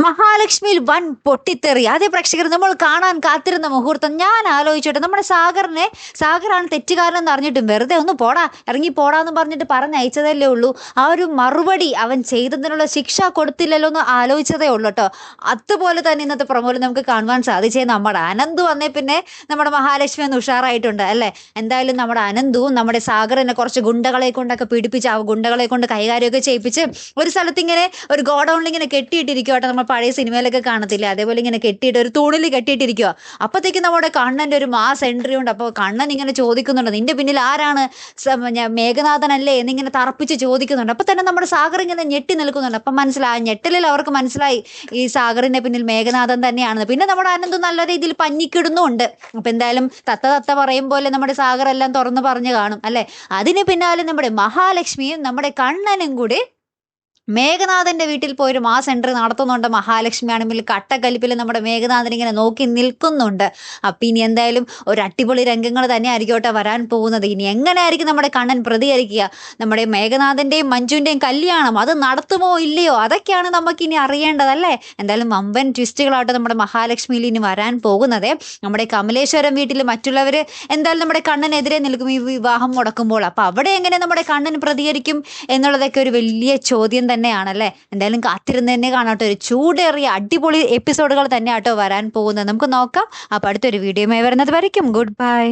മഹാലക്ഷ്മിയിൽ വൻ പൊട്ടിത്തെറി. അതേ പ്രേക്ഷകർ, നമ്മൾ കാണാൻ കാത്തിരുന്ന മുഹൂർത്തം. ഞാൻ ആലോചിച്ചോട്ടെ, നമ്മുടെ സാഗറാണ് തെറ്റുകാരനെന്ന് അറിഞ്ഞിട്ടും വെറുതെ ഒന്ന് പോടാ, ഇറങ്ങി പോടാന്ന് പറഞ്ഞിട്ട് പറഞ്ഞയച്ചതല്ലേ ഉള്ളൂ. ആ ഒരു മറുപടി അവൻ ചെയ്തതിനുള്ള ശിക്ഷ കൊടുത്തില്ലല്ലോ എന്ന് ആലോചിച്ചതേ ഉള്ളൂ കേട്ടോ. അതുപോലെ തന്നെ ഇന്നത്തെ പ്രൊമോയിൽ നമുക്ക് കാണുവാൻ സാധിച്ചേ നമ്മുടെ അനന്തു വന്നേ പിന്നെ നമ്മുടെ മഹാലക്ഷ്മി ഒന്ന് ഉഷാറായിട്ടുണ്ട് അല്ലേ. എന്തായാലും നമ്മുടെ അനന്തുവും നമ്മുടെ സാഗറിനെ കുറച്ച് ഗുണ്ടകളെ കൊണ്ടൊക്കെ പീഡിപ്പിച്ച് ആ ഗുണ്ടകളെ കൊണ്ട് കൈകാര്യമൊക്കെ ചെയ്യിപ്പിച്ച് ഒരു സ്ഥലത്ത് ഇങ്ങനെ ഒരു ഗോഡൗണിൽ ഇങ്ങനെ കെട്ടിയിട്ടിരിക്കുവാട്ടെ. നമ്മൾ പഴയ സിനിമയിലൊക്കെ കാണത്തില്ല, അതേപോലെ ഇങ്ങനെ കെട്ടിയിട്ട് ഒരു തൂണിൽ കെട്ടിയിട്ടിരിക്കുക. അപ്പോഴത്തേക്കും നമ്മുടെ കണ്ണൻ്റെ ഒരു മാസ് എൻട്രി ഉണ്ട്. അപ്പോൾ കണ്ണൻ ഇങ്ങനെ ചോദിക്കുന്നുണ്ട്, നിന്റെ പിന്നിൽ ആരാണ്? മേഘനാഥനല്ലേ എന്നിങ്ങനെ തറപ്പിച്ച് ചോദിക്കുന്നുണ്ട്. അപ്പോൾ തന്നെ നമ്മുടെ സാഗർ ഇങ്ങനെ ഞെട്ടി നിൽക്കുന്നുണ്ട്. അപ്പം മനസ്സിലായി, ഞെട്ടലിൽ അവർക്ക് മനസ്സിലായി ഈ സാഗറിന്റെ പിന്നിൽ മേഘനാഥൻ തന്നെയാണെന്ന്. പിന്നെ നമ്മുടെ അനന്ത് നല്ല രീതിയിൽ പഞ്ഞിക്കിടുന്നുണ്ട്. അപ്പം എന്തായാലും തത്ത പറയും പോലെ നമ്മുടെ സാഗർ എല്ലാം തുറന്നു പറഞ്ഞു കാണും അല്ലേ. അതിന് പിന്നാലെ നമ്മുടെ മഹാലക്ഷ്മിയും നമ്മുടെ കണ്ണനും കൂടി മേഘനാഥന്റെ വീട്ടിൽ പോയൊരു മാസ് എൻട്രി നടത്തുന്നുണ്ട്. മഹാലക്ഷ്മി ആണെങ്കിൽ കട്ടക്കലിപ്പിൽ നമ്മുടെ മേഘനാഥൻ ഇങ്ങനെ നോക്കി നിൽക്കുന്നുണ്ട്. അപ്പം ഇനി എന്തായാലും ഒരു അടിപൊളി രംഗങ്ങൾ തന്നെ ആയിരിക്കട്ടെ വരാൻ പോകുന്നത്. ഇനി എങ്ങനെയായിരിക്കും നമ്മുടെ കണ്ണൻ പ്രതികരിക്കുക? നമ്മുടെ മേഘനാഥന്റെയും മഞ്ജുവിന്റെയും കല്യാണം അത് നടത്തുമോ ഇല്ലയോ, അതൊക്കെയാണ് നമുക്കിനി അറിയേണ്ടതല്ലേ. എന്തായാലും വമ്പൻ ട്വിസ്റ്റുകളായിട്ട് നമ്മുടെ മഹാലക്ഷ്മിയിൽ ഇനി വരാൻ പോകുന്നത്. നമ്മുടെ കമലേശ്വരം വീട്ടിൽ മറ്റുള്ളവർ എന്തായാലും നമ്മുടെ കണ്ണനെതിരെ നിൽക്കും ഈ വിവാഹം മുടക്കുമ്പോൾ. അപ്പം അവിടെ എങ്ങനെ നമ്മുടെ കണ്ണൻ പ്രതികരിക്കും എന്നുള്ളതൊക്കെ ഒരു വലിയ ചോദ്യം തന്നെയാണല്ലേ. എന്തായാലും കാത്തിരുന്ന് തന്നെ കാണാട്ടോ. ഒരു ചൂടേറിയ അടിപൊളി എപ്പിസോഡുകൾ തന്നെ ആട്ടോ വരാൻ പോകുന്നത്. നമുക്ക് നോക്കാം. അപ്പോൾ അടുത്തൊരു വീഡിയോയുമായി വരുന്നത് വരയ്ക്കും ഗുഡ് ബൈ.